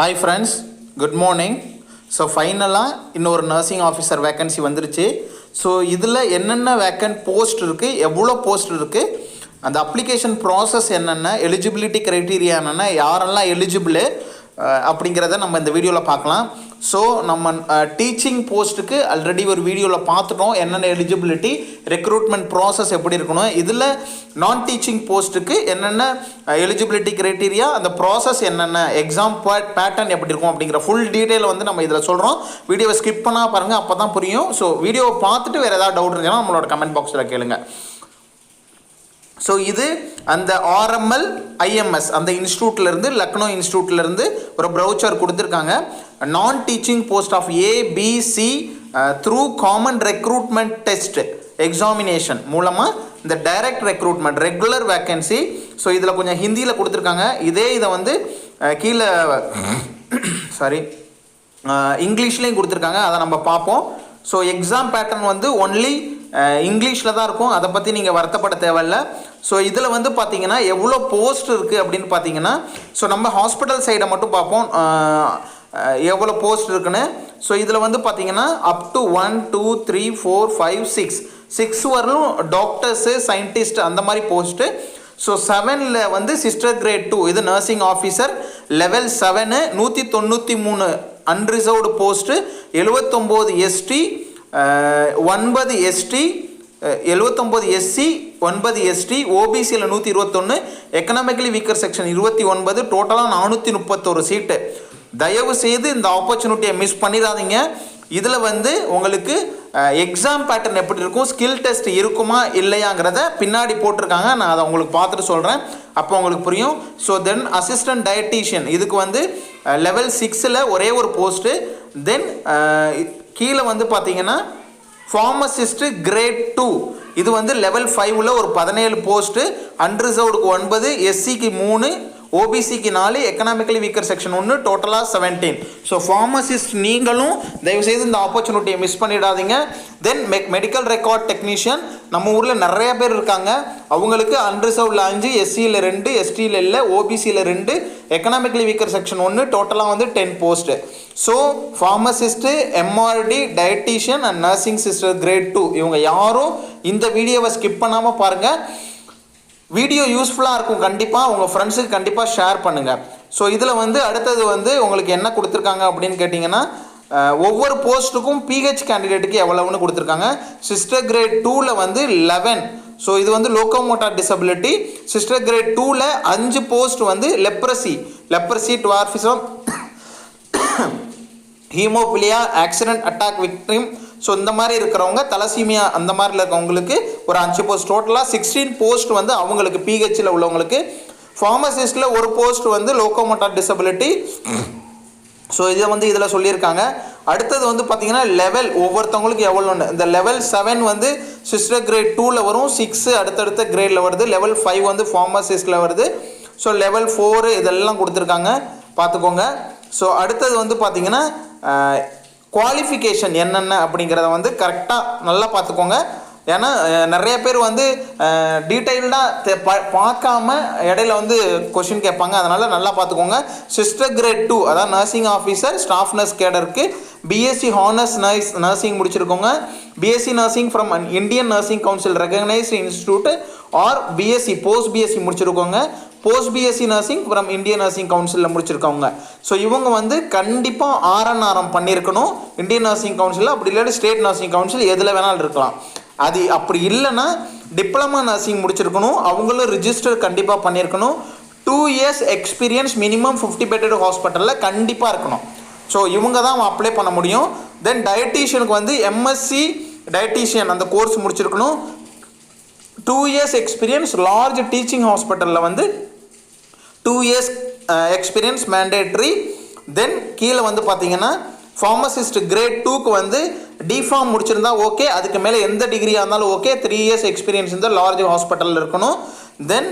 Hi friends, good morning. So ஃபைனலாக இன்னொரு nursing officer vacancy வந்துருச்சு. ஸோ இதில் என்னென்ன வேக்கன்ட் போஸ்ட் இருக்குது, எவ்வளோ போஸ்ட் இருக்குது, அந்த அப்ளிகேஷன் ப்ராசஸ் என்னென்ன, எலிஜிபிலிட்டி க்ரைட்டீரியா என்னென்ன, யாரெல்லாம் எலிஜிபிள் அப்படிங்கிறத நம்ம இந்த வீடியோவில் பார்க்கலாம். ஸோ நம்ம டீச்சிங் போஸ்ட்டுக்கு ஆல்ரெடி ஒரு வீடியோவில் பார்த்துட்டோம் என்னென்ன எலிஜிபிலிட்டி, ரெக்ரூட்மெண்ட் ப்ராசஸ் எப்படி இருக்கணும். இதில் நான் டீச்சிங் போஸ்ட்டுக்கு என்னென்ன எலிஜிபிலிட்டி க்ரைட்டீரியா, அந்த ப்ராசஸ் என்னென்ன, எக்ஸாம் பேட்டர்ன் எப்படி இருக்கும் அப்படிங்கிற ஃபுல் டீட்டெயில் வந்து நம்ம இதில் சொல்கிறோம். வீடியோவை ஸ்கிப் பண்ணால் பாருங்கள், அப்போ தான் புரியும். ஸோ வீடியோவை பார்த்துட்டு வேறு ஏதாவது டவுட் இருந்துச்சுன்னா நம்மளோட கமெண்ட் பாக்ஸில் கேளுங்க. ஸோ இது அந்த ஆர்எம்எல் ஐஎம்எஸ் அந்த இன்ஸ்டியூட்லேருந்து, லக்னோ இன்ஸ்டியூட்லேருந்து ஒரு ப்ரௌச்சர் கொடுத்துருக்காங்க. நான் teaching post of ABC through common recruitment test examination மூலமாக இந்த direct recruitment regular vacancy. So இதில் கொஞ்சம் ஹிந்தியில் கொடுத்துருக்காங்க. இதை வந்து கீழே இங்கிலீஷ்லேயும் கொடுத்துருக்காங்க, அதை நம்ம பார்ப்போம். ஸோ எக்ஸாம் பேட்டர்ன் வந்து ஒன்லி இங்கிலீஷில் தான் இருக்கும், அதை பற்றி நீங்கள் வருத்தப்பட தேவையில்லை. ஸோ இதில் வந்து பார்த்தீங்கன்னா எவ்வளோ போஸ்ட் இருக்குது அப்படின்னு பார்த்தீங்கன்னா, ஸோ நம்ம ஹாஸ்பிட்டல் சைடை மட்டும் பார்ப்போம் எவ்வளோ போஸ்ட் இருக்குன்னு. ஸோ இதில் வந்து பார்த்தீங்கன்னா அப் டு 1 2 3 4 5 6 வரலும் டாக்டர்ஸு, சயின்டிஸ்ட் அந்த மாதிரி போஸ்ட்டு. ஸோ 7ல் வந்து சிஸ்டர் கிரேட் 2 இது nursing officer level 7 193 unreserved post, 79 ST 9 ST 79 SC 9 ST, ஓபிசியில் 121, எக்கனாமிக்கலி வீக்கர் செக்ஷன் 29, டோட்டலாக 431 சீட்டு. தயவு செய்து இந்த ஆப்பர்ச்சுனிட்டியை மிஸ் பண்ணிடாதீங்க. இதில் வந்து உங்களுக்கு எக்ஸாம் பேட்டர்ன் எப்படி இருக்கும், ஸ்கில் டெஸ்ட் இருக்குமா இல்லையாங்கிறத பின்னாடி போட்டிருக்காங்க. நான் அதை உங்களுக்கு பார்த்துட்டு சொல்கிறேன், அப்போ உங்களுக்கு புரியும். ஸோ தென் அசிஸ்டன்ட் டயட்டீஷியன் இதுக்கு வந்து லெவல் 6ல் ஒரே ஒரு போஸ்ட்டு. தென் கீழே வந்து பார்த்தீங்கன்னா ஃபார்மசிஸ்ட்டு கிரேட் 2 இது வந்து லெவல் 5ல் ஒரு 17 போஸ்ட்டு, அன்ரிசர்வ்டுக்கு 9, எஸ்சிக்கு 3, ஓபிசிக்கு 4, எக்கனாமிக்கலி வீக்கர் செக்ஷன் 1, டோட்டலாக 17. ஸோ ஃபார்மசிஸ்ட் நீங்களும் தயவுசெய்து இந்த ஆப்பர்ச்சுனிட்டியை மிஸ் பண்ணிடாதீங்க. தென் மெடிக்கல் ரெக்கார்ட் டெக்னீஷியன் நம்ம ஊரில் நிறைய பேர் இருக்காங்க. அவங்களுக்கு அன்ரிசர்வ்டில் 5, எஸ்சியில் 2, எஸ்டியில் இல்லை, ஓபிசியில் 2, எக்கனாமிக்கலி வீக்கர் செக்ஷன் 1, டோட்டலாக வந்து 10 post. So pharmacist, MRT, dietician and nursing sister grade 2 இவங்க யாரும் இந்த வீடியோவை ஸ்கிப் பண்ணாமல் பாருங்கள். வீடியோ யூஸ்ஃபுல்லாக இருக்கும், கண்டிப்பாக உங்கள் ஃப்ரெண்ட்ஸுக்கு கண்டிப்பாக ஷேர் பண்ணுங்கள். ஸோ இதில் வந்து அடுத்தது வந்து உங்களுக்கு என்ன கொடுத்துருக்காங்க அப்படின்னு கேட்டிங்கன்னா, ஒவ்வொரு போஸ்ட்டுக்கும் பிஹெச் கேண்டிடேட்டுக்கு எவ்வளவுன்னு கொடுத்துருக்காங்க. சிஸ்டர் கிரேட் 2ல் வந்து 11. ஸோ இது வந்து லோக்கோமோட்டார் டிசபிலிட்டி. சிஸ்டர் கிரேட் 2ல் 5 போஸ்ட் வந்து leprosy, dwarfism, haemophilia, accident attack victim, so இந்த மாதிரி இருக்கிறவங்க, தலசீமியா அந்த மாதிரி இருக்கவங்களுக்கு ஒரு 5 போஸ்ட், டோட்டலாக 16 போஸ்ட் வந்து அவங்களுக்கு பிஹெச்சில் உள்ளவங்களுக்கு. ஃபார்மசிஸ்ட்டில் ஒரு போஸ்ட் வந்து லோக்கோமோட்டார் டிசபிலிட்டி. ஸோ இதை வந்து இதில் சொல்லியிருக்காங்க. அடுத்தது வந்து பார்த்திங்கன்னா லெவல் ஒவ்வொருத்தவங்களுக்கு எவ்வளோன்னு, இந்த லெவல் 7 வந்து சிஸ்டர் கிரேட் 2ல் வரும், 6 அடுத்தடுத்த கிரேடில் வருது, லெவல் 5 வந்து ஃபார்மசிஸ்ட்டில் வருது. ஸோ லெவல் 4 இதெல்லாம் கொடுத்துருக்காங்க, பார்த்துக்கோங்க. ஸோ அடுத்தது வந்து பார்த்திங்கன்னா குவாலிஃபிகேஷன் என்னென்ன அப்படிங்கிறத வந்து கரெக்டாக நல்லா பார்த்துக்கோங்க. ஏன்னா நிறைய பேர் வந்து டீட்டெயில்டாக பார்க்காம இடையில வந்து கொஷின் கேட்பாங்க, அதனால் நல்லா பார்த்துக்கோங்க. சிஸ்டர் கிரேட் 2 அதாவது நர்சிங் ஆஃபீஸர் ஸ்டாஃப் நர்ஸ் கேடருக்கு பிஎஸ்சி ஹானர்ஸ் நர்சிங் முடிச்சிருக்கோங்க, BSc nursing from Indian Nursing Council recognised institute or BSc post BSc முடிச்சிருக்கோங்க, post BSc nursing from Indian Nursing கவுன்சிலில் முடிச்சிருக்கவங்க. ஸோ இவங்க வந்து கண்டிப்பாக ஆர்என்ஆர்எம் பண்ணியிருக்கணும் இந்தியன் நர்சிங் கவுன்சிலில், அப்படி இல்லாட்டி ஸ்டேட் நர்சிங் கவுன்சில் எதில் வேணாலும் இருக்கலாம். அது அப்படி இல்லைன்னா டிப்ளமா நர்சிங் முடிச்சிருக்கணும், அவங்களும் ரிஜிஸ்டர் கண்டிப்பாக பண்ணியிருக்கணும். 2 இயர்ஸ் எக்ஸ்பீரியன்ஸ் மினிமம் 50 பெட்டட் ஹாஸ்பிட்டலில் கண்டிப்பாக இருக்கணும். ஸோ இவங்க தான் அப்ளை பண்ண முடியும். தென் டயட்டீஷியனுக்கு வந்து எம்எஸ்சி டயட்டீஷியன் அந்த கோர்ஸ் முடிச்சிருக்கணும். 2 இயர்ஸ் எக்ஸ்பீரியன்ஸ் லார்ஜ் டீச்சிங் ஹாஸ்பிட்டலில் வந்து 2 இயர்ஸ் எக்ஸ்பீரியன்ஸ் மேண்டேட்ரி. தென் கீழே வந்து பார்த்தீங்கன்னா ஃபார்மசிஸ்ட் கிரேட் 2க்கு வந்து டிஃபார்ம் முடிச்சிருந்தா ஓகே, அதுக்கு மேலே எந்த டிகிரியாக இருந்தாலும் ஓகே, 3 இயர்ஸ் எக்ஸ்பீரியன்ஸ் இந்த லார்ஜ் ஹாஸ்பிட்டலில் இருக்கணும். தென்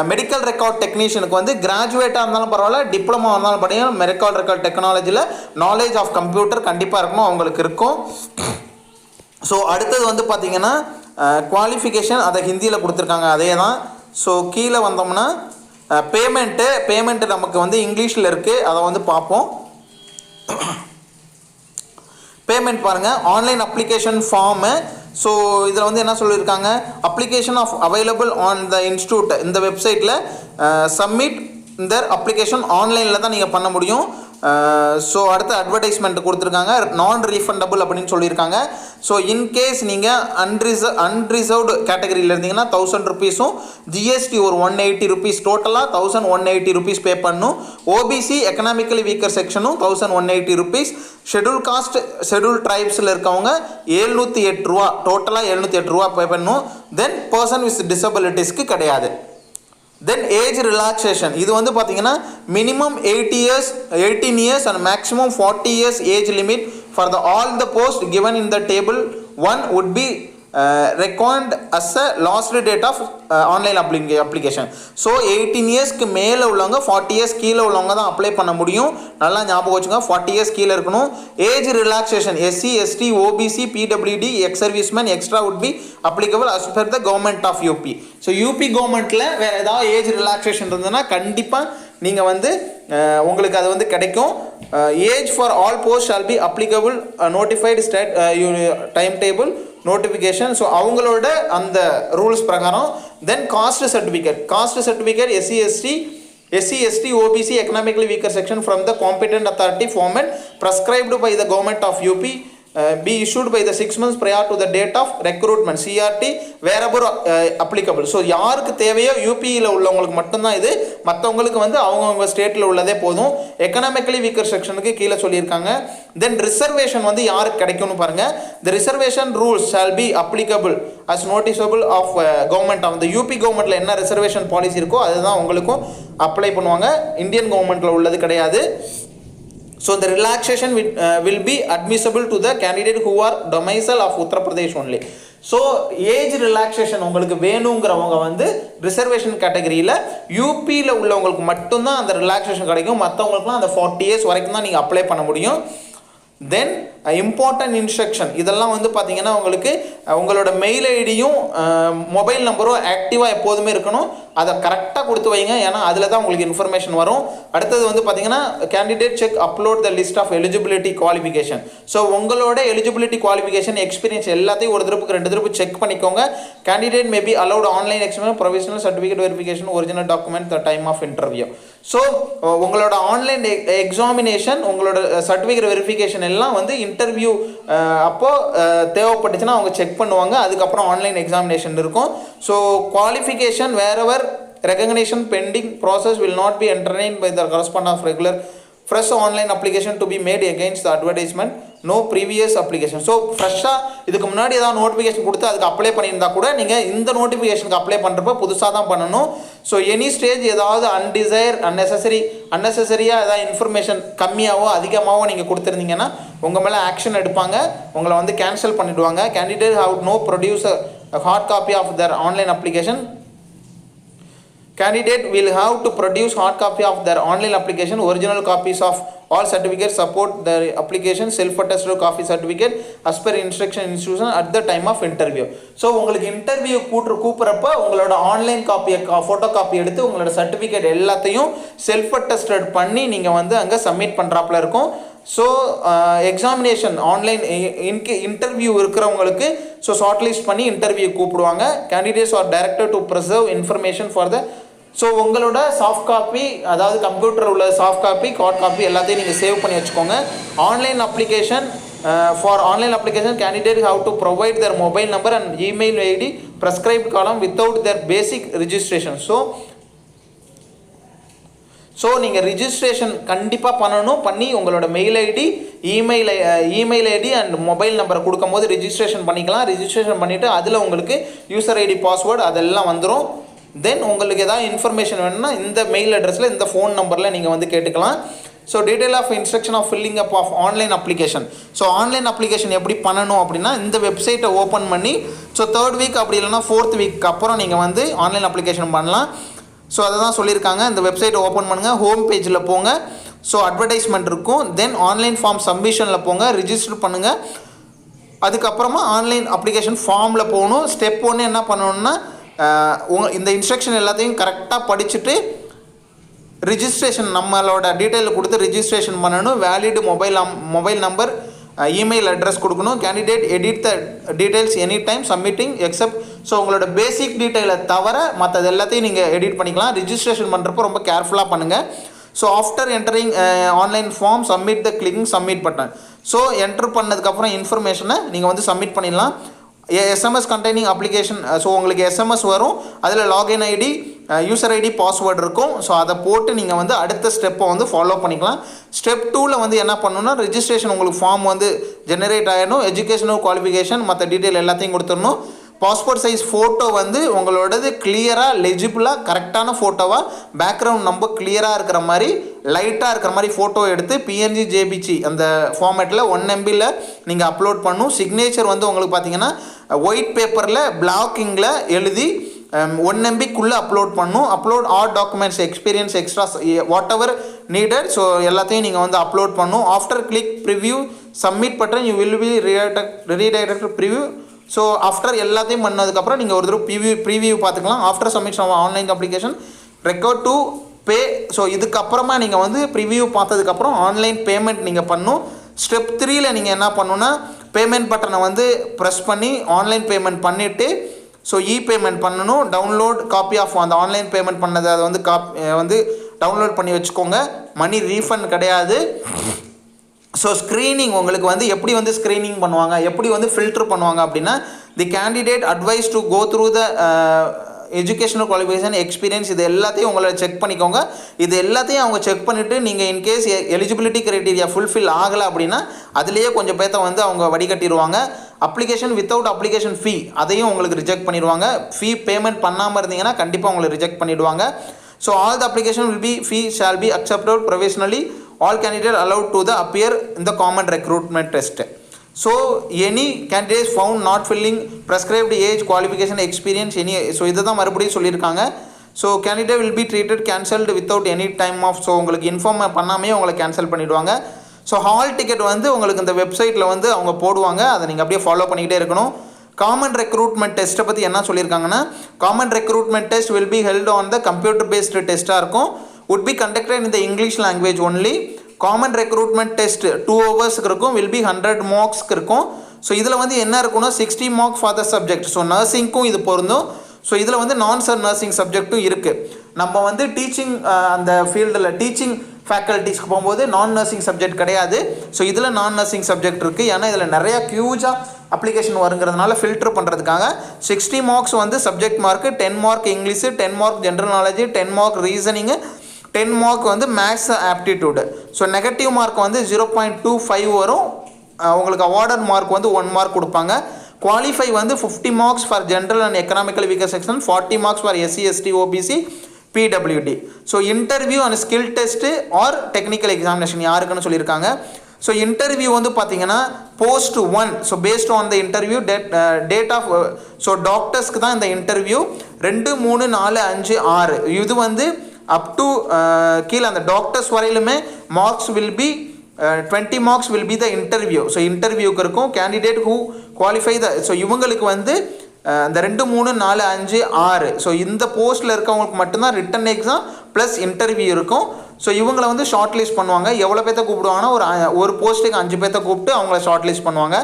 மெடிக்கல் ரெக்கார்ட் டெக்னீஷியனுக்கு வந்து கிராஜுவேட்டாக இருந்தாலும் பரவாயில்ல, டிப்ளமா இருந்தாலும் படிக்கணும், மெடிக்கல் ரெக்கார்ட் டெக்னாலஜியில் நாலேஜ் ஆஃப் கம்ப்யூட்டர் கண்டிப்பாக இருக்கணும், அவங்களுக்கு இருக்கும். ஸோ அடுத்தது வந்து பார்த்திங்கன்னா குவாலிஃபிகேஷன் அதை ஹிந்தியில் கொடுத்துருக்காங்க, அதே தான். ஸோ கீழே வந்தோம்னா பேமெண்ட்டு நமக்கு வந்து இங்கிலீஷில் இருக்குது, அதை வந்து பார்ப்போம். பேமெண்ட் பாருங்கள், ஆன்லைன் அப்ளிகேஷன் ஃபார்மு. ஸோ இதில் வந்து என்ன சொல்லியிருக்காங்க, application of available on the institute, இந்த வெப்சைட்டில் சப்மிட் இந்த அப்ளிகேஷன் ஆன்லைனில் தான் நீங்கள் பண்ண முடியும். ஸோ அடுத்து அட்வர்டைஸ்மெண்ட் கொடுத்துருக்காங்க, நான் ரீஃபண்டபிள் அப்படின்னு சொல்லியிருக்காங்க. ஸோ இன்கேஸ் நீங்கள் அன்ரிசர்வ்டு கேட்டகரியில் இருந்தீங்கன்னா 1000 ருபீஸும், ஜிஎஸ்டி ஒரு 180 ருபீஸ், டோட்டலாக 1180 ருபீஸ் பே பண்ணணும். ஓபிசி எக்கனாமிக்கலி வீக்கர் செக்ஷனும் 1180 ருபீஸ். ஷெட்யூல் காஸ்ட் ஷெட்யூல் ட்ரைப்ஸில் இருக்கவங்க 708 ரூபா, டோட்டலாக 708 ரூபா பே பண்ணணும். தென் பர்சன் வித் டிசபிலிட்டிஸ்க்கு கிடையாது. தென் ஏஜ் ரிலாக்ஸேஷன், இது வந்து பார்த்தீங்கன்னா minimum 18 years and maximum 40 years age limit for all the post given in the table 1 would be reckoned as a last date of online application. So 18 yearsக்கு மேலே உள்ளவங்க 40 years கீழே உள்ளவங்க தான் apply பண்ண முடியும். நல்லா ஞாபகம் வச்சுங்க, 40 years கீழே இருக்கணும். Age relaxation SC ST OBC PWD X serviceman extra would be applicable as per the government of UP. So UP கவர்மெண்ட்டில் வேறு ஏதாவது ஏஜ் ரிலாக்ஸேஷன் இருந்ததுன்னா கண்டிப்பாக நீங்கள் வந்து உங்களுக்கு அது வந்து கிடைக்கும். Age for all post shall be applicable notified state time table notification. So அவங்களோட அந்த ரூல்ஸ் பிரகாரம். Then caste certificate SC ST OBC economically weaker section from the competent authority format prescribed by the government of UP be issued by the 6 months prior to the date of recruitment CRT wherever applicable. So யாருக்கு தேவையோ யூபியில் உள்ளவங்களுக்கு மட்டும்தான் இது, மற்றவங்களுக்கு வந்து அவங்கவுங்க ஸ்டேட்டில் உள்ளதே போதும். எக்கனாமிக்கலி வீக்கர் செக்ஷனுக்கு கீழே சொல்லியிருக்காங்க. தென் ரிசர்வேஷன் வந்து யாருக்கு கிடைக்கும்னு பாருங்கள். The reservation rules shall be applicable as noticeable of government of the UP கவர்மெண்ட்டில் என்ன ரிசர்வேஷன் பாலிசி இருக்கோ அதுதான் உங்களுக்கும் அப்ளை பண்ணுவாங்க. இந்தியன் கவர்மெண்ட்டில் உள்ளது கிடையாது. So the relaxation will be admissible to the candidate who are domicile of Uttar Pradesh only. So age relaxation உங்களுக்கு வேணுங்கிறவங்க வந்து ரிசர்வேஷன் கேட்டகரியில் யூபியில் உள்ளவங்களுக்கு மட்டும்தான் அந்த ரிலாக்ஸேஷன் கிடைக்கும். மற்றவங்களுக்குலாம் அந்த 40 years வரைக்கும் தான் நீங்கள் அப்ளை பண்ண முடியும். தென் இம்பார்ட்டன்ட் இன்ஸ்ட்ரக்ஷன், இதெல்லாம் வந்து பார்த்தீங்கன்னா உங்களுக்கு உங்களோட மெயில் ஐடியும் மொபைல் நம்பரும் ஆக்டிவாக எப்போதுமே இருக்கணும். அதை கரெக்டாக கொடுத்து வைங்க, ஏன்னா அதில் தான் உங்களுக்கு இன்ஃபர்மேஷன் வரும். அடுத்தது வந்து பார்த்தீங்கன்னா candidate check upload the list of eligibility qualification. So உங்களோட எலிஜிபிலிட்டி குவாலிஃபிகேஷன் எக்ஸ்பீரியன்ஸ் எல்லாத்தையும் ஒரு தடவைக்கு 2 தடவை செக் பண்ணிக்கோங்க. Candidate may be allowed online exam provisional certificate verification original document the time of interview. So உங்களோட ஆன்லைன் எக்ஸாமினேஷன் உங்களோட certificate verification எல்லாம் வந்து இன்டர்வியூ அப்போது தேவைப்பட்டுச்சுன்னா அவங்க செக் பண்ணுவாங்க. அதுக்கப்புறம் ஆன்லைன் எக்ஸாமினேஷன் இருக்கும். ஸோ குவாலிஃபிகேஷன் வேறவர் recognition pending process will not be entertained by the correspondent of regular fresh online application to be made against the advertisement no previous application. So ஃப்ரெஷ்ஷாக இதுக்கு முன்னாடி ஏதாவது நோட்டிஃபிகேஷன் கொடுத்து அதுக்கு அப்ளை பண்ணியிருந்தால் கூட நீங்கள் இந்த நோட்டிஃபிகேஷனுக்கு அப்ளை பண்ணுறப்ப புதுசாக தான் பண்ணணும். ஸோ எனி ஸ்டேஜ் ஏதாவது அன்னெசரியாக ஏதாவது இன்ஃபர்மேஷன் கம்மியாகவோ அதிகமாகவோ நீங்கள் கொடுத்துருந்தீங்கன்னா உங்கள் மேலே ஆக்ஷன் எடுப்பாங்க, உங்களை வந்து கேன்சல் பண்ணிவிடுவாங்க. Candidate have no produce hard copy of their online application. Candidate will have to produce hard copy of their online application, original copies of all certificates support their application, self-attested copy certificate as per instruction institution at the time of interview. So உங்களுக்கு interview கூப்பிட்றப்ப உங்களோட online காப்பியை photo copy எடுத்து உங்களோட certificate எல்லாத்தையும் self attested பண்ணி நீங்கள் வந்து அங்கே சப்மிட் பண்ணுறாப்புல இருக்கும். ஸோ எக்ஸாமினேஷன் ஆன்லைன் இன்டர்வியூ இருக்கிறவங்களுக்கு ஸோ ஷார்ட் லிஸ்ட் பண்ணி இன்டர்வியூ கூப்பிடுவாங்க. Candidates are directed to preserve information for the so உங்களோட சாஃப்ட் காப்பி, அதாவது கம்ப்யூட்டர் உள்ள சாஃப்ட் காப்பி ஹார்ட் காப்பி எல்லாத்தையும் நீங்கள் சேவ் பண்ணி வச்சுக்கோங்க. Online application for online application candidate have to provide their mobile number and email ID prescribed column without their basic registration. So நீங்கள் registration கண்டிப்பாக பண்ணி உங்களோட mail ID email ID and mobile நம்பரை கொடுக்கும் போது ரிஜிஸ்ட்ரேஷன் பண்ணிக்கலாம். ரிஜிஸ்ட்ரேஷன் பண்ணிவிட்டு அதில் உங்களுக்கு யூசர் ஐடி பாஸ்வேர்டு அதெல்லாம் வந்துடும். தென் உங்களுக்கு ஏதாவது இன்ஃபர்மேஷன் வேணும்னா இந்த மெயில் அட்ரஸில் இந்த ஃபோன் நம்பரில் நீங்கள் வந்து கேட்டுக்கலாம். So detail of instruction of filling up of online application. So online application எப்படி பண்ணணும் அப்படின்னா இந்த வெப்சைட்டை ஓப்பன் பண்ணி ஸோ 3rd வீக் அப்படி இல்லைனா 4th வீக் அப்புறம் நீங்கள் வந்து ஆன்லைன் அப்ளிகேஷன் பண்ணலாம். ஸோ அதை தான் சொல்லியிருக்காங்க. இந்த வெப்சைட்டை ஓப்பன் பண்ணுங்கள், ஹோம் பேஜில் போங்க. ஸோ அட்வர்டைஸ்மெண்ட் இருக்கும். தென் ஆன்லைன் ஃபார்ம் சப்மிஷனில் போங்க, ரிஜிஸ்டர் பண்ணுங்கள். அதுக்கப்புறமா ஆன்லைன் அப்ளிகேஷன் ஃபார்மில் போகணும். ஸ்டெப் 1 என்ன பண்ணணுன்னா இந்த இன்ஸ்ட்ரக்ஷன் எல்லாத்தையும் கரெக்டாக படிச்சுட்டு ரிஜிஸ்ட்ரேஷன் நம்மளோட டீட்டெயில் கொடுத்து ரிஜிஸ்ட்ரேஷன் பண்ணணும். Valid mobile number, email address கொடுக்கணும். Candidate edit the details any time submitting except. So உங்களோட பேசிக் டீட்டெயிலை தவிர மற்றது எல்லாத்தையும் நீங்கள் எடிட் பண்ணிக்கலாம். ரிஜிஸ்ட்ரேஷன் பண்ணுறப்போ ரொம்ப கேர்ஃபுல்லாக பண்ணுங்கள். So after entering online form submit the clicking submit button. So enter பண்ணதுக்கப்புறம் இன்ஃபர்மேஷனை நீங்கள் வந்து சப்மிட் பண்ணிடலாம். SMS containing application. ஸோ உங்களுக்கு எஸ்எம்எஸ் வரும், அதில் login ID, user ID, password இருக்கும். ஸோ அதை போட்டு நீங்கள் வந்து அடுத்த ஸ்டெப்பை வந்து ஃபாலோ பண்ணிக்கலாம். ஸ்டெப் 2ல் வந்து என்ன பண்ணணும்னா ரிஜிஸ்ட்ரேஷன் உங்களுக்கு ஃபார்ம் வந்து ஜெனரேட் ஆகிடணும். எஜுகேஷனல் குவாலிஃபிகேஷன் மற்ற டீட்டெயில் எல்லாத்தையும் கொடுத்துடணும். பாஸ்போர்ட் சைஸ் ஃபோட்டோ வந்து உங்களோடது கிளியராக லெஜிபிளாக கரெக்டான ஃபோட்டோவாக பேக்ரவுண்ட் ரொம்ப கிளியராக இருக்கிற மாதிரி லைட்டாக இருக்கிற மாதிரி ஃபோட்டோ எடுத்து பிஎன்ஜி ஜேபிஜி அந்த ஃபார்மேட்டில் 1 MBயில் நீங்கள் அப்லோட் பண்ணணும். சிக்னேச்சர் வந்து உங்களுக்கு பார்த்தீங்கன்னா ஒயிட் பேப்பரில் பிளாக்கிங்கில் எழுதி 1 MBக்குள்ளே அப்லோட் பண்ணணும். Upload all documents experience extra what ever needed. So எல்லாத்தையும் நீங்கள் வந்து அப்லோட் பண்ணணும். After click preview submit button you will be redirect preview. So after எல்லாத்தையும் பண்ணதுக்கப்புறம் நீங்கள் ஒரு தடவை ப்ரீவியூ பார்த்துக்கலாம். After submission online application record to pay. So இதுக்கப்புறமா நீங்கள் வந்து ப்ரிவியூ பார்த்ததுக்கப்புறம் ஆன்லைன் பேமெண்ட் நீங்கள் பண்ணணும். ஸ்டெப் 3ல் நீங்கள் என்ன பண்ணணுன்னா பேமெண்ட் பட்டனை வந்து ப்ரெஸ் பண்ணி ஆன்லைன் பேமெண்ட் பண்ணிவிட்டு ஸோ பேமெண்ட் பண்ணணும். டவுன்லோட் காப்பி ஆஃப் அந்த ஆன்லைன் பேமெண்ட் பண்ணதை அதை வந்து டவுன்லோட் பண்ணி வச்சுக்கோங்க. மணி ரீஃபண்ட் கிடையாது. ஸோ ஸ்க்ரீனிங் உங்களுக்கு வந்து எப்படி வந்து ஸ்க்ரீனிங் பண்ணுவாங்க, எப்படி வந்து ஃபில்டர் பண்ணுவாங்க அப்படின்னா the candidate advise to go through the educational qualification experience இது எல்லாத்தையும் உங்களை செக் பண்ணிக்கோங்க. இது எல்லாத்தையும் அவங்க செக் பண்ணிவிட்டு நீங்கள் இன்கேஸ் எலிஜிபிலிட்டி க்ரைட்டீரியா ஃபுல்ஃபில் ஆகலை அப்படின்னா அதுலேயே கொஞ்சம் பேர்த்த வந்து அவங்க வடிகட்டிடுவாங்க. அப்ளிகேஷன் வித்தவுட் அப்ளிகேஷன் ஃபீ அதையும் உங்களுக்கு ரிஜெக்ட் பண்ணிடுவாங்க. ஃபீ பேமெண்ட் பண்ணாமல் இருந்தீங்கன்னா கண்டிப்பாக உங்களை ரிஜெக்ட் பண்ணிவிடுவாங்க. So all the application will be fee shall be accepted provisionally. All candidates allowed to appear in the common recruitment test. So any candidates found not filling prescribed age, qualification, experience any. So இதுதான் மறுபடியும் சொல்லியிருக்காங்க. So candidate will be treated cancelled without any time off. So உங்களுக்கு inform பண்ணாமே உங்களை cancel பண்ணிவிடுவாங்க. So hall ticket வந்து உங்களுக்கு இந்த வெப்சைட்டில் வந்து அவங்க போடுவாங்க. அதை நீங்கள் அப்படியே ஃபாலோ பண்ணிக்கிட்டே இருக்கணும். காமன் ரெக்ரூட்மெண்ட் டெஸ்ட்டை பற்றி என்ன சொல்லியிருக்காங்கன்னா common recruitment test will be held on the computer based டெஸ்ட்டாக இருக்கும். would be conducted in the English language only. Common recruitment test 2 hours இருக்கும். will be 100 marks இருக்கும். ஸோ இதில் வந்து என்ன இருக்குன்னா 60 mark for the subject. So நர்சிங்க்கும் இது பொருந்தும். ஸோ இதில் வந்து நர்சிங் சப்ஜெக்ட்டும் இருக்குது. நம்ம வந்து டீச்சிங் அந்த ஃபீல்டில் டீச்சிங் ஃபேக்கல்ட்டிஸ்க்கு போகும்போது நர்சிங் சப்ஜெக்ட் கிடையாது. ஸோ இதில் நர்சிங் சப்ஜெக்ட் இருக்குது. ஏன்னா இதில் நிறையா ஹியூஜாக அப்ளிகேஷன் வருங்கிறதுனால ஃபில்டர் பண்ணுறதுக்காக 60 marks வந்து subject mark, 10 mark English, 10 mark general knowledge, 10 mark reasoning, 10 mark வந்து maths aptitude. So negative mark வந்து 0.25 வரும். உங்களுக்கு அவார்டட் மார்க் வந்து 1 mark கொடுப்பாங்க. குவாலிஃபை வந்து 50 marks for general and economical weaker section, 40 marks for SC ST OBC PWD. So interview and skill test or technical examination யாருக்குன்னு சொல்லியிருக்காங்க. So interview வந்து பார்த்தீங்கன்னா post 1. So based on the interview date of so டாக்டர்ஸ்க்கு தான் இந்த interview 2, 3, 4, 5, 6 இது வந்து அப் to கீழே அந்த டாக்டர்ஸ் வரையிலுமே marks will be 20 marks will be the interview. So இன்டர்வியூக்கு இருக்கும். Candidate who qualify the so இவங்களுக்கு வந்து இந்த 2, 3, 4, 5, 6 ஸோ இந்த போஸ்ட்டில் இருக்கவங்களுக்கு மட்டும்தான் ரிட்டன் எக்ஸாம் ப்ளஸ் இன்டர்வியூ இருக்கும். ஸோ இவங்களை வந்து ஷார்ட் லிஸ்ட் பண்ணுவாங்க. எவ்வளோ பேர்த்த கூப்பிடுவாங்கன்னா ஒரு போஸ்ட்டுக்கு 5 பேர்த்த கூப்பிட்டு அவங்கள ஷார்ட் லிஸ்ட் பண்ணுவாங்க.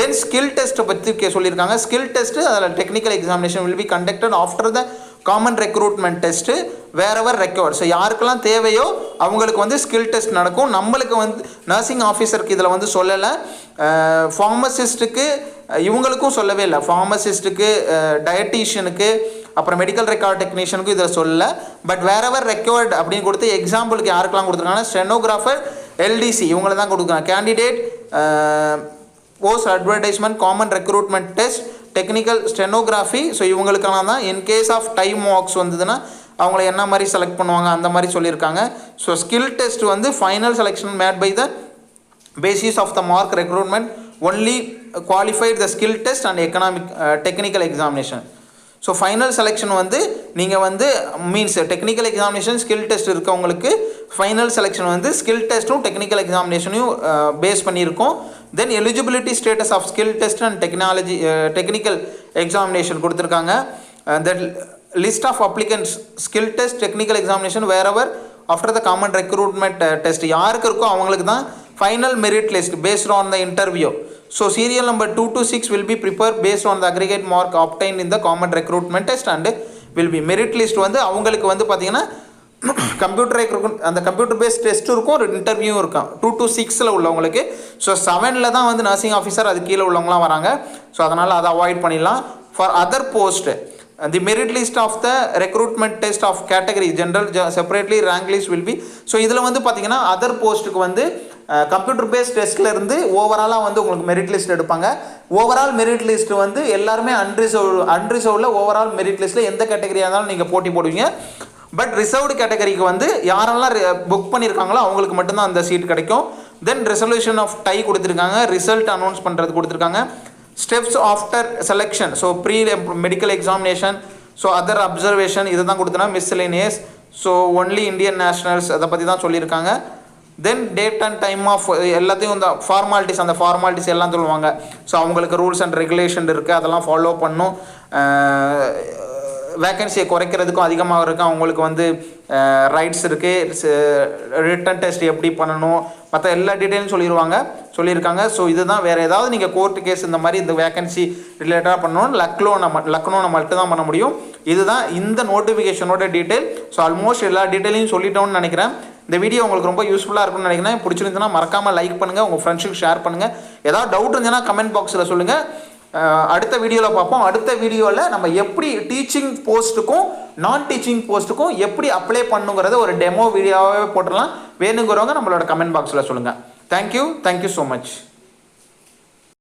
தென் ஸ்கில் டெஸ்ட்டை பற்றி சொல்லியிருக்காங்க. ஸ்கில் டெஸ்ட்டு அதில் technical examination will be conducted after the common recruitment test wherever record. So யாருக்கெல்லாம் தேவையோ அவங்களுக்கு வந்து ஸ்கில் டெஸ்ட் நடக்கும். நம்மளுக்கு வந்து நர்சிங் ஆஃபீஸருக்கு இதில் வந்து சொல்லலை. ஃபார்மசிஸ்ட்டுக்கு இவங்களுக்கும் சொல்லவே இல்லை. ஃபார்மசிஸ்ட்டுக்கு, டயட்டீஷியனுக்கு, அப்புறம் மெடிக்கல் ரெக்கார்ட் டெக்னீஷியனுக்கும் இதை சொல்லலை. பட் வேறவர் ரெக்கார்ட் அப்படின்னு கொடுத்து எக்ஸாம்பிளுக்கு யாருக்கெல்லாம் கொடுத்துருக்காங்கன்னா ஸ்டெனோகிராஃபர், LDC இவங்களை தான் கொடுக்குறாங்க. Candidate post advertisement, common recruitment test, technical stenography. So இவங்களுக்கெல்லாம் தான் in case of time marks வந்ததுன்னா அவங்கள என்ன மாதிரி செலக்ட் பண்ணுவாங்க அந்த மாதிரி சொல்லியிருக்காங்க. ஸோ ஸ்கில் டெஸ்ட் வந்து final selection made by the basis of the mark recruitment only qualified the skill test and technical examination. So final selection வந்து நீங்கள் வந்து means technical examination skill test இருக்கவங்களுக்கு ஃபைனல் செலெக்ஷன் வந்து skill டெஸ்ட்டும் டெக்னிக்கல் எக்ஸாமினேஷனையும் base பண்ணியிருக்கோம். Then eligibility status of skill test and technical examination கொடுத்துருக்காங்க. That list of applicants skill test technical examination wherever after the common recruitment test யாருக்கு இருக்கோ அவங்களுக்கு தான் final merit list based on the interview. So serial number 2 to 6 will be prepared based on the aggregate mark obtained in the common recruitment test and will be merit list வந்து அவங்களுக்கு வந்து பார்த்தீங்கன்னா அந்த computer based test இருக்கும், ஒரு interview இருக்கும் 2 to 6 உள்ளவங்களுக்கு. So 7 தான் வந்து நர்சிங் ஆஃபீஸர் அது கீழே உள்ளவங்களாம் வராங்க. ஸோ அதனால் அதை அவாய்ட் பண்ணிடலாம். For other post the merit list of the recruitment test of category general separately rank list will be. So இதில் வந்து பார்த்தீங்கன்னா அதர் போஸ்ட்டுக்கு வந்து கம்ப்யூட்டர் பேஸ்ட் டெஸ்ட்லேருந்து ஓவராலாக வந்து உங்களுக்கு மெரிட் லிஸ்ட் எடுப்பாங்க. ஓவரால் மெரிட் லிஸ்ட் வந்து எல்லாருமே அன்ரிசர்வ்டில் ஓவரால் மெரிட் லிஸ்ட்டில் எந்த கேட்டகரியாக இருந்தாலும் நீங்கள் போட்டி போடுவீங்க. பட் ரிசர்வ்டு கேட்டகரிக்கு வந்து யாரெல்லாம் புக் பண்ணியிருக்காங்களோ அவங்களுக்கு மட்டும்தான் அந்த சீட் கிடைக்கும். தென் ரெசல்யூஷன் ஆஃப் டை கொடுத்துருக்காங்க, ரிசல்ட் அனௌன்ஸ் பண்ணுறது கொடுத்துருக்காங்க, steps after selection, so pre medical examination, so other observation இது தான் கொடுத்துருக்காங்க, miscellaneous, so only Indian nationals அதை பற்றி தான் சொல்லியிருக்காங்க. Then date and time of எல்லாத்தையும் இந்த ஃபார்மாலிட்டிஸ் அந்த ஃபார்மாலிட்டிஸ் எல்லாம் சொல்லுவாங்க. ஸோ அவங்களுக்கு ரூல்ஸ் அண்ட் ரெகுலேஷன் இருக்குது, அதெல்லாம் ஃபாலோ பண்ணும். வேக்கன்சியை குறைக்கிறதுக்கும் அதிகமாக இருக்குது, அவங்களுக்கு வந்து ரைட்ஸ் இருக்குது, ரிட்டன் டெஸ்ட் எப்படி பண்ணணும் மற்ற எல்லா டீட்டெயிலும் சொல்லியிருக்காங்க. ஸோ இதுதான், வேறு ஏதாவது நீங்கள் கோர்ட்டு கேஸ் இந்த மாதிரி இந்த வேக்கன்சி ரிலேட்டடாக பண்ணணும் லக்னோவில் மட்டும் தான் பண்ண முடியும். இதுதான் இந்த நோட்டிஃபிகேஷனோட டீட்டெயில். ஸோ ஆல்மோஸ்ட் எல்லா டீட்டெயிலையும் சொல்லிட்டோன்னு நினைக்கிறேன். இந்த வீடியோ உங்களுக்கு ரொம்ப யூஸ்ஃபுல்லாக இருக்கும்னு நினைக்கிறேன். பிடிச்சிருந்துச்சுன்னா மறக்காமல் லைக் பண்ணுங்கள், உங்கள் ஃப்ரெண்ட்ஸுக்கு ஷேர் பண்ணுங்கள். ஏதாவது டவுட் இருந்துச்சுன்னா கமெண்ட் பாக்ஸில் சொல்லுங்கள். அடுத்த வீடியோவில் பார்ப்போம். அடுத்த வீடியோவில் நம்ம எப்படி டீச்சிங் போஸ்ட்டுக்கும் நான் டீச்சிங் போஸ்ட்டுக்கும் எப்படி அப்ளை பண்ணுங்கிறத ஒரு டெமோ வீடியோவாகவே போட்டுடலாம். வேணுங்கிறவங்க நம்மளோட கமெண்ட் பாக்ஸில் சொல்லுங்கள். Thank you so much.